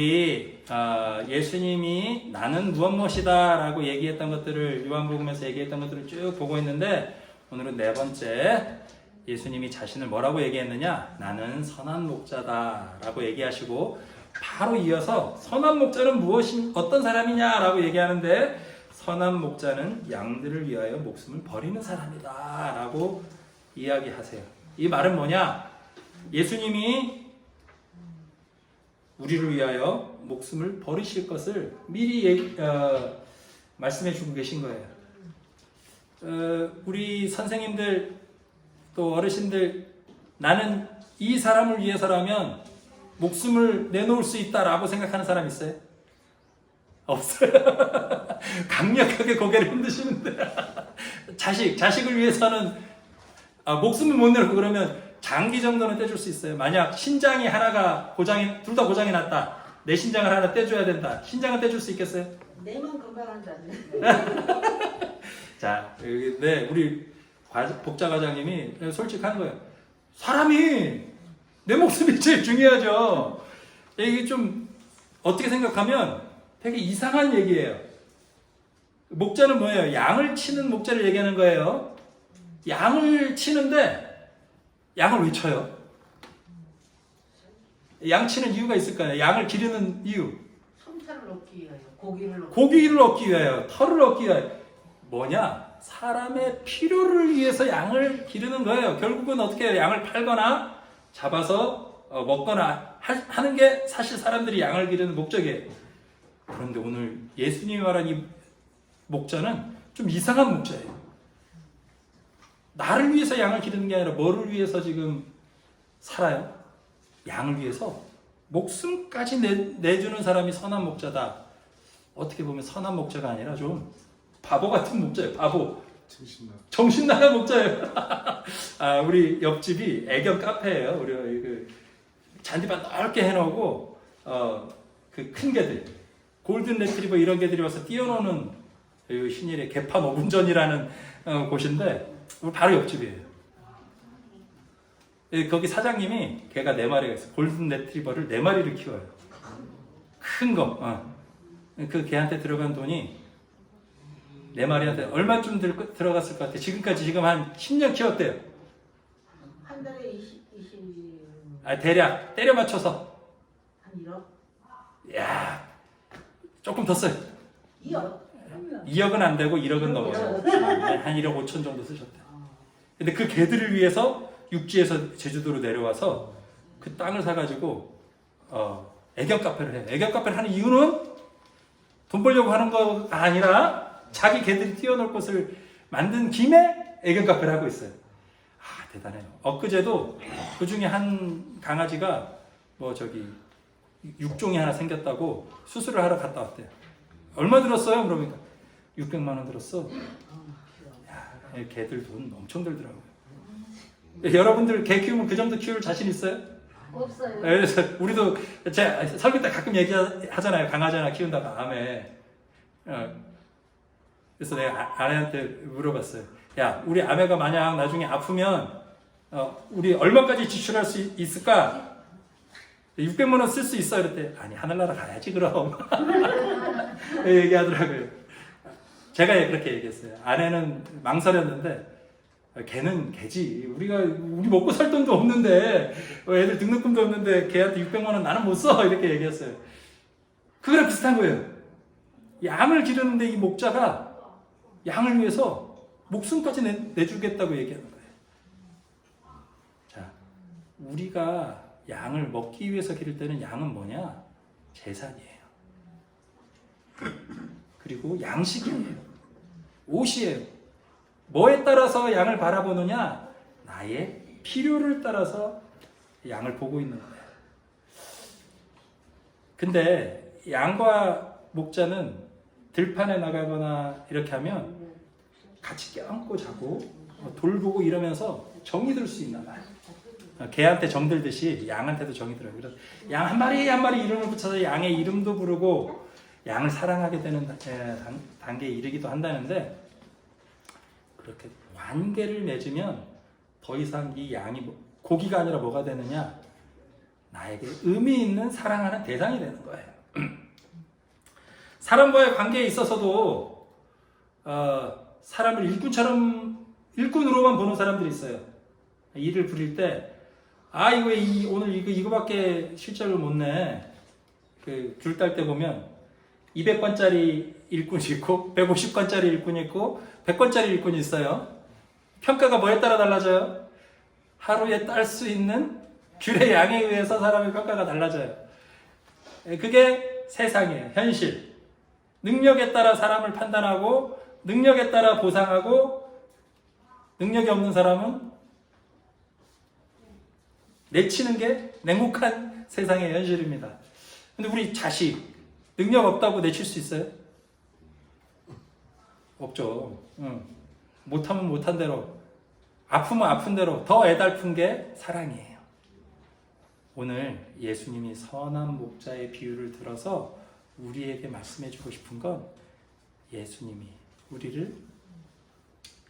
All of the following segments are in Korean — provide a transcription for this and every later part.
우리 예수님이 나는 무엇이다 라고 얘기했던 것들을 요한복음에서 얘기했던 것들을 쭉 보고 있는데 오늘은 네 번째 예수님이 자신을 뭐라고 얘기했느냐? 나는 선한 목자다 라고 얘기하시고 바로 이어서 선한 목자는 어떤 사람이냐 라고 얘기하는데 선한 목자는 양들을 위하여 목숨을 버리는 사람이다 라고 이야기하세요. 이 말은 뭐냐? 예수님이 우리를 위하여 목숨을 버리실 것을 미리 말씀해 주고 계신 거예요. 우리 선생님들 또 어르신들 나는 이 사람을 위해서라면 목숨을 내놓을 수 있다라고 생각하는 사람 있어요? 없어요. 강력하게 고개를 흔드시는데 자식을 위해서는 목숨을 못 내놓고 그러면 장기 정도는 떼줄 수 있어요. 만약 신장이 하나가 둘 다 고장이 났다. 내 신장을 하나 떼줘야 된다. 신장은 떼줄 수 있겠어요? 내만 건강한다네. 자, 네, 우리 복자 과장님이 솔직한 거예요. 사람이 내 목숨이 제일 중요하죠. 이게 좀 어떻게 생각하면 되게 이상한 얘기예요. 목자는 뭐예요? 양을 치는 목자를 얘기하는 거예요. 양을 치는데 양을 왜 쳐요? 양 치는 이유가 있을까요? 양을 기르는 이유. 성찰을 얻기 위하여, 고기를 얻기 위하여, 털을 얻기 위하여. 뭐냐? 사람의 필요를 위해서 양을 기르는 거예요. 결국은 어떻게 해요? 양을 팔거나 잡아서 먹거나 하는 게 사실 사람들이 양을 기르는 목적이에요. 그런데 오늘 예수님이 말한 이 목자는 좀 이상한 목자예요. 나를 위해서 양을 기르는 게 아니라 뭐를 위해서 지금 살아요? 양을 위해서 목숨까지 내주는 사람이 선한 목자다. 어떻게 보면 선한 목자가 아니라 좀 바보 같은 목자예요. 바보. 정신 나간 목자예요. 우리 옆집이 애견 카페예요. 우리 그 잔디밭 넓게 해놓고 그 큰 개들, 골든 레트리버 이런 개들이 와서 뛰어노는 신일의 개판 5분 전이라는 곳인데 바로 옆집이에요. 거기 사장님이 개가 4마리가 있어요. 골든 레트리버를 4마리를 키워요. 큰 거. 그 개한테 들어간 돈이 4마리한테 얼마쯤 들어갔을 것 같아요? 지금 한 10년 키웠대요. 한 달에 20. 대략 때려 맞춰서 한 1억? 야, 조금 더 써요. 2억? 2억은 안 되고 1억은 넘어요. 한 1억 5천 정도 쓰셨대요. 근데 그 개들을 위해서 육지에서 제주도로 내려와서 그 땅을 사가지고 애견 카페를 해요. 애견 카페를 하는 이유는 돈 벌려고 하는 거가 아니라 자기 개들이 뛰어놀 곳을 만든 김에 애견 카페를 하고 있어요. 대단해요. 엊그제도 그 중에 한 강아지가 육종이 하나 생겼다고 수술을 하러 갔다 왔대요. 얼마 들었어요? 그러니까 600만 원 들었어. 개들 돈 엄청 들더라고요. 여러분들 개 키우면 그 정도 키울 자신 있어요? 없어요. 그래서 우리도 제 설교 때 가끔 얘기하잖아요. 강아지 하나 키운다고 아메. 그래서 내가 아내한테 물어봤어요. 야, 우리 아메가 만약 나중에 아프면 우리 얼마까지 지출할 수 있을까? 600만 원 쓸 수 있어. 이랬대. 아니, 하늘나라 가야지 그럼. 얘기하더라고요. 제가 그렇게 얘기했어요. 아내는 망설였는데 걔는 걔지. 우리 먹고 살 돈도 없는데 애들 등록금도 없는데 걔한테 600만 원 나는 못 써. 이렇게 얘기했어요. 그거랑 비슷한 거예요. 양을 기르는데 이 목자가 양을 위해서 목숨까지 내주겠다고 얘기하는 거예요. 자, 우리가 양을 먹기 위해서 기를 때는 양은 뭐냐? 재산이에요. 그리고 양식이에요. 옷이에요. 뭐에 따라서 양을 바라보느냐? 나의 필요를 따라서 양을 보고 있는 거예요. 근데 양과 목자는 들판에 나가거나 이렇게 하면 같이 껴안고 자고 돌보고 이러면서 정이 들 수 있나 봐요. 개한테 정들듯이 양한테도 정이 들어요. 그래서 양 한 마리 한 마리 이름을 붙여서 양의 이름도 부르고 양을 사랑하게 되는 단계에 이르기도 한다는데 그렇게 관계를 맺으면 더 이상 이 양이 고기가 아니라 뭐가 되느냐? 나에게 의미 있는 사랑하는 대상이 되는 거예요. 사람과의 관계에 있어서도 사람을 일꾼으로만 보는 사람들이 있어요. 일을 부릴 때 오늘 이거밖에 실적을 못 내. 귤 딸 때 보면 200건짜리 일꾼이 있고 150건짜리 일꾼이 있고 100건짜리 일꾼이 있어요. 평가가 뭐에 따라 달라져요? 하루에 딸 수 있는 귤의 양에 의해서 사람의 평가가 달라져요. 그게 세상이에요. 현실. 능력에 따라 사람을 판단하고 능력에 따라 보상하고 능력이 없는 사람은 내치는 게 냉혹한 세상의 현실입니다. 근데 우리 자식 능력 없다고 내칠 수 있어요? 없죠. 못하면 못한 대로, 아프면 아픈 대로 더 애달픈 게 사랑이에요. 오늘 예수님이 선한 목자의 비유를 들어서 우리에게 말씀해주고 싶은 건 예수님이 우리를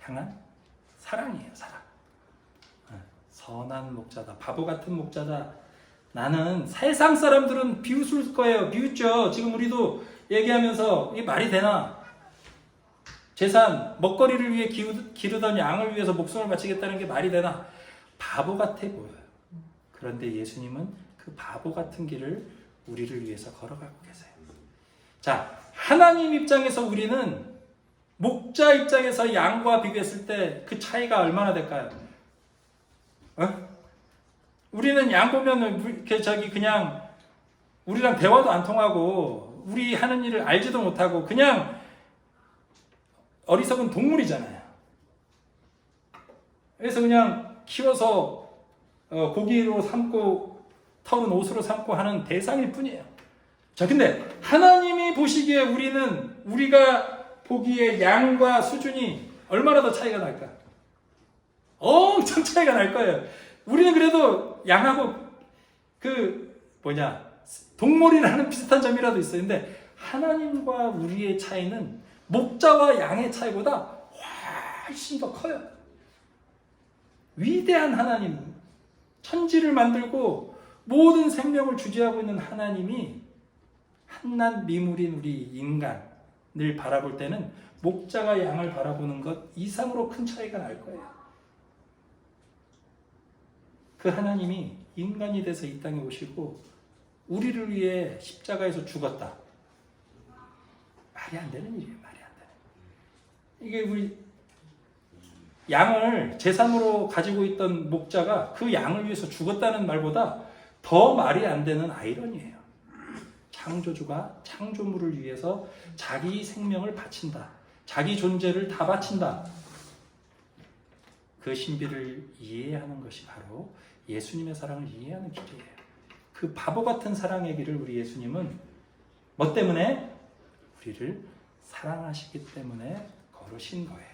향한 사랑이에요. 사랑. 선한 목자다. 바보 같은 목자다. 나는 세상 사람들은 비웃을 거예요. 비웃죠. 지금 우리도 얘기하면서 이게 말이 되나? 재산, 먹거리를 위해 기르던 양을 위해서 목숨을 바치겠다는 게 말이 되나? 바보 같아 보여요. 그런데 예수님은 그 바보 같은 길을 우리를 위해서 걸어가고 계세요. 자, 하나님 입장에서 우리는 목자 입장에서 양과 비교했을 때 그 차이가 얼마나 될까요? 우리는 양 보면은 그냥 우리랑 대화도 안 통하고 우리 하는 일을 알지도 못하고 그냥 어리석은 동물이잖아요. 그래서 그냥 키워서 고기로 삼고 털은 옷으로 삼고 하는 대상일 뿐이에요. 자, 근데 하나님이 보시기에 우리가 보기에 양과 수준이 얼마나 더 차이가 날까? 엄청 차이가 날 거예요. 우리는 그래도 양하고 동물이라는 비슷한 점이라도 있어요. 근데 하나님과 우리의 차이는 목자와 양의 차이보다 훨씬 더 커요. 위대한 하나님, 천지를 만들고 모든 생명을 주재하고 있는 하나님이 한낱 미물인 우리 인간을 바라볼 때는 목자가 양을 바라보는 것 이상으로 큰 차이가 날 거예요. 그 하나님이 인간이 돼서 이 땅에 오시고 우리를 위해 십자가에서 죽었다. 말이 안 되는 일이에요. 말이 안 되는. 이게 우리 양을 제사으로 가지고 있던 목자가 그 양을 위해서 죽었다는 말보다 더 말이 안 되는 아이러니예요. 창조주가 창조물을 위해서 자기 생명을 바친다. 자기 존재를 다 바친다. 그 신비를 이해하는 것이 바로 예수님의 사랑을 이해하는 길이에요. 그 바보 같은 사랑의 길을 우리 예수님은 뭐 때문에? 우리를 사랑하시기 때문에 걸으신 거예요.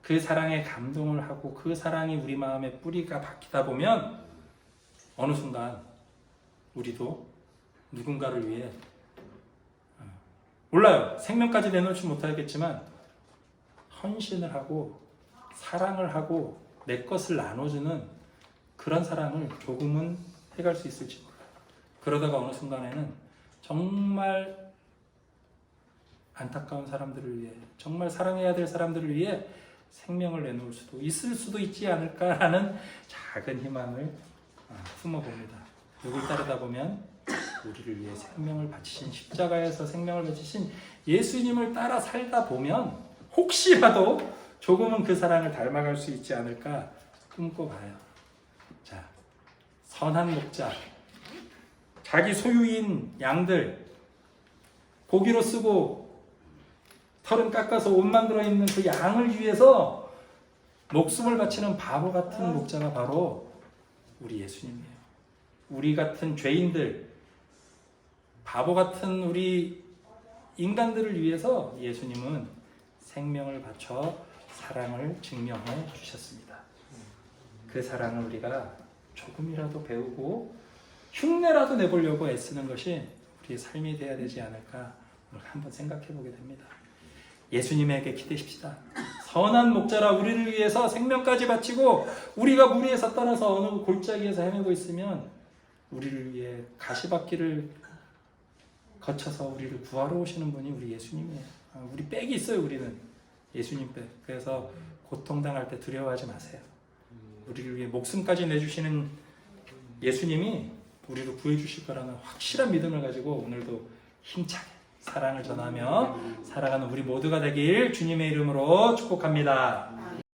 그 사랑에 감동을 하고 그 사랑이 우리 마음에 뿌리가 박히다 보면 어느 순간 우리도 누군가를 위해 몰라요. 생명까지 내놓지 못하겠지만 헌신을 하고 사랑을 하고 내 것을 나눠주는 그런 사랑을 조금은 해갈 수 있을지 몰라요. 그러다가 어느 순간에는 정말 안타까운 사람들을 위해, 정말 사랑해야 될 사람들을 위해 생명을 내놓을 수도 있을 수도 있지 않을까라는 작은 희망을 품어봅니다. 누굴 따르다 보면 우리를 위해 생명을 바치신, 십자가에서 생명을 바치신 예수님을 따라 살다 보면 혹시라도 조금은 그 사랑을 닮아갈 수 있지 않을까 꿈꿔봐요. 자, 선한 목자, 자기 소유인 양들 고기로 쓰고 털은 깎아서 옷 만들어 입는 그 양을 위해서 목숨을 바치는 바보 같은 목자가 바로 우리 예수님이에요. 우리 같은 죄인들, 바보 같은 우리 인간들을 위해서 예수님은 생명을 바쳐 사랑을 증명해 주셨습니다. 그 사랑을 우리가 조금이라도 배우고 흉내라도 내보려고 애쓰는 것이 우리의 삶이 되어야 되지 않을까 오늘 한번 생각해 보게 됩니다. 예수님에게 기대십시다. 선한 목자라 우리를 위해서 생명까지 바치고 우리가 무리에서 떠나서 어느 골짜기에서 헤매고 있으면 우리를 위해 가시밭길을 거쳐서 우리를 구하러 오시는 분이 우리 예수님이에요. 우리 백이 있어요. 우리는 예수님 백. 그래서 고통당할 때 두려워하지 마세요. 우리를 위해 목숨까지 내주시는 예수님이 우리를 구해주실 거라는 확실한 믿음을 가지고 오늘도 힘차게 사랑을 전하며 살아가는 우리 모두가 되길 주님의 이름으로 축복합니다.